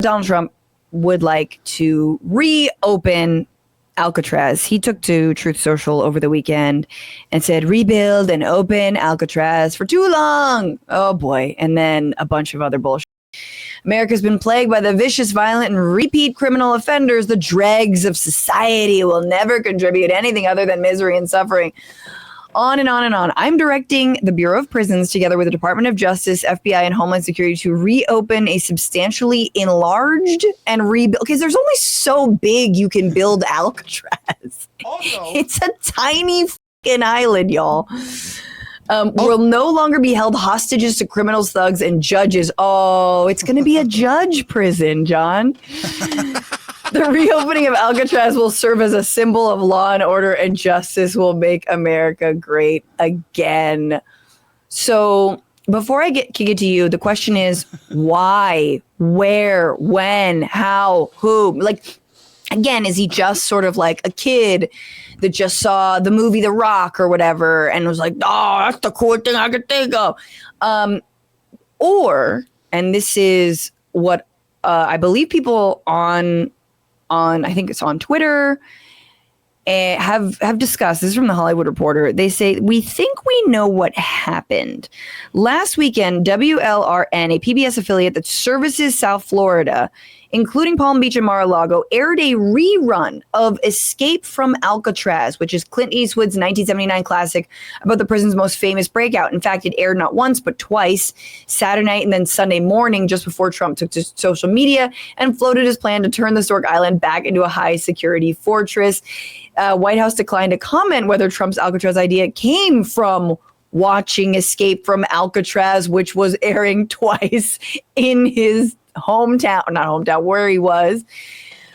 Donald Trump would like to reopen Alcatraz. He took to Truth Social over the weekend and said, rebuild and open Alcatraz for too long. Oh boy. And then a bunch of other bullshit. America's been plagued by the vicious, violent, and repeat criminal offenders. The dregs of society will never contribute anything other than misery and suffering. On and on and on. I'm directing the Bureau of Prisons together with the Department of Justice, FBI, and Homeland Security to reopen a substantially enlarged and rebuild. Because there's only so big you can build Alcatraz. It's a tiny fucking island, y'all. Will no longer be held hostages to criminals, thugs, and judges. Oh, it's going to be a judge prison, John. The reopening of Alcatraz will serve as a symbol of law and order, and justice will make America great again. So before I get to you, the question is why, where, when, how, who? Like, again, is he just sort of like a kid that just saw the movie The Rock or whatever and was like, oh, that's the cool thing I could think of? Or, and this is what I believe people on I think it's on Twitter, have discussed. This is from the Hollywood Reporter. They say, we think we know what happened. Last weekend, WLRN, a PBS affiliate that services South Florida, including Palm Beach and Mar-a-Lago, aired a rerun of Escape from Alcatraz, which is Clint Eastwood's 1979 classic about the prison's most famous breakout. In fact, it aired not once, but twice, Saturday night and then Sunday morning, just before Trump took to social media and floated his plan to turn the historic island back into a high-security fortress. White House declined to comment whether Trump's Alcatraz idea came from watching Escape from Alcatraz, which was airing twice in his not hometown, where he was.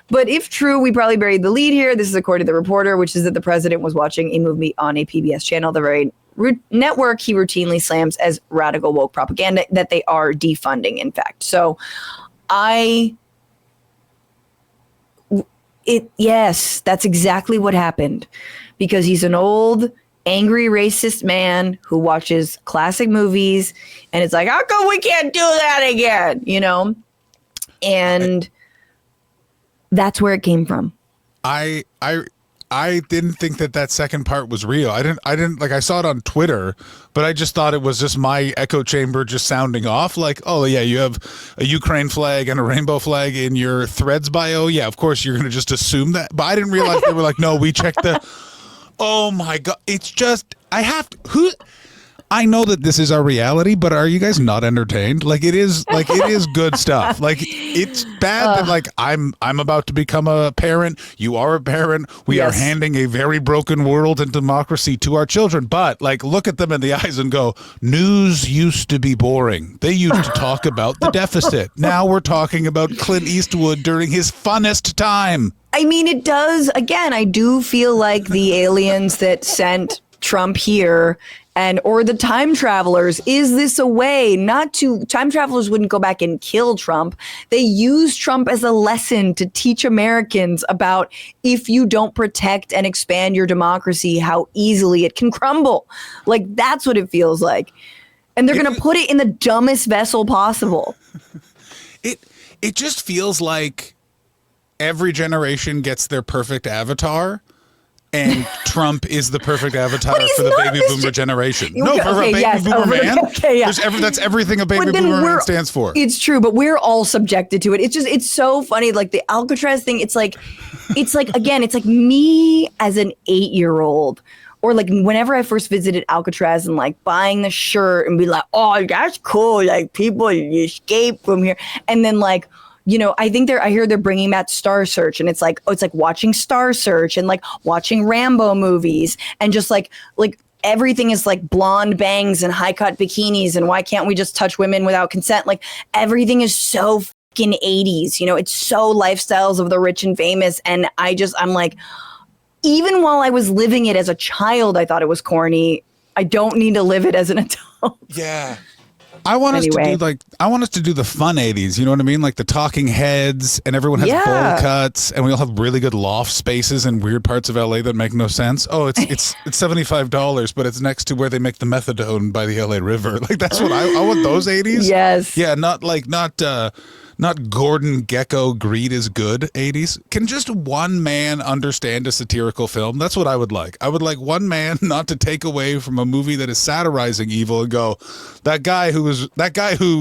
But if true, we probably buried the lead here. This is according to the Reporter, which is that the president was watching a movie on a PBS channel, the very network he routinely slams as radical woke propaganda that they are defunding, in fact. So yes, that's exactly what happened, because he's an old, angry, racist man who watches classic movies and it's like, how come we can't do that again? You know? And that's where it came from. I didn't think that second part was real. I didn't like, I saw it on Twitter, but I just thought it was just my echo chamber just sounding off like, oh yeah, you have a Ukraine flag and a rainbow flag in your Threads bio. Yeah, of course you're going to just assume that. But I didn't realize they were like, no, we checked the, oh my God. It's just, I know that this is our reality, but are you guys not entertained? Like it is good stuff. Like it's bad that like I'm about to become a parent. You are a parent. We are handing a very broken world and democracy to our children. But like, look at them in the eyes and go, news used to be boring. They used to talk about the deficit. Now we're talking about Clint Eastwood during his funnest time. I mean, it does. Again, I do feel like the aliens that sent Trump here or the time travelers, is this a way time travelers wouldn't go back and kill Trump. They use Trump as a lesson to teach Americans about if you don't protect and expand your democracy, how easily it can crumble. Like, that's what it feels like. And they're going to put it in the dumbest vessel possible. It just feels like every generation gets their perfect avatar. And Trump is the perfect avatar for the baby boomer generation. No, for a baby boomer man. Okay, yeah. That's everything a baby boomer man stands for. It's true, but we're all subjected to it. It's so funny. Like the Alcatraz thing, it's like, again, it's like me as an 8-year-old. Or like whenever I first visited Alcatraz and like buying the shirt and be like, oh, that's cool. Like people escape from here. And then like, you know, I hear they're bringing back Star Search, and it's like watching Star Search and like watching Rambo movies, and just like everything is like blonde bangs and high cut bikinis, and why can't we just touch women without consent? Like everything is so fucking 80s, you know, it's so lifestyles of the rich and famous. And I'm like, even while I was living it as a child, I thought it was corny. I don't need to live it as an adult. Yeah. I want us to do the fun 80s, you know what I mean? Like the talking heads, and everyone has bowl cuts, and we all have really good loft spaces in weird parts of LA that make no sense. Oh, it's $75, but it's next to where they make the methadone by the LA River. Like that's what I want, those 80s. Yes. Yeah, not Gordon Gekko greed is good 80s. Can just one man understand a satirical film? That's what I would like. I would like one man not to take away from a movie that is satirizing evil and go, that guy who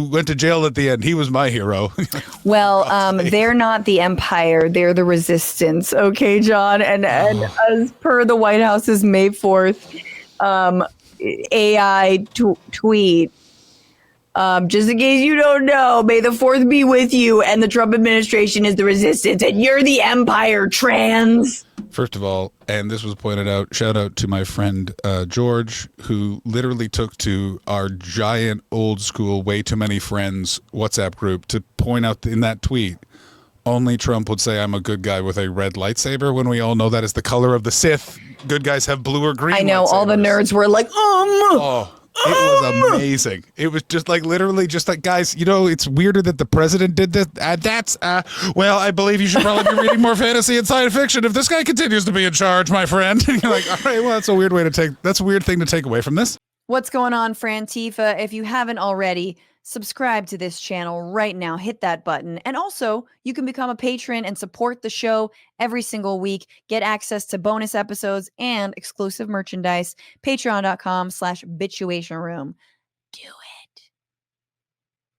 went to jail at the end, he was my hero. Well, they're not the Empire, they're the Resistance. Okay, John, and as per the White House's May 4th AI tweet, just in case you don't know, may the 4th be with you, and the Trump administration is the Resistance, and you're the Empire, trans. First of all, and this was pointed out, shout out to my friend George, who literally took to our giant old school way too many friends WhatsApp group to point out in that tweet, only Trump would say I'm a good guy with a red lightsaber, when we all know that is the color of the Sith. Good guys have blue or green. I know, all the nerds were like, oh. It was amazing. It was just like literally just like, guys, you know, it's weirder that the president did this. Well, I believe you should probably be reading more fantasy and science fiction if this guy continues to be in charge, my friend. And you're like, all right, well, that's a weird thing to take away from this. What's going on, Frantifa? If you haven't already, subscribe to this channel right now. Hit that button. And also, you can become a patron and support the show every single week. Get access to bonus episodes and exclusive merchandise. Patreon.com/Bitchuation Room. Do it.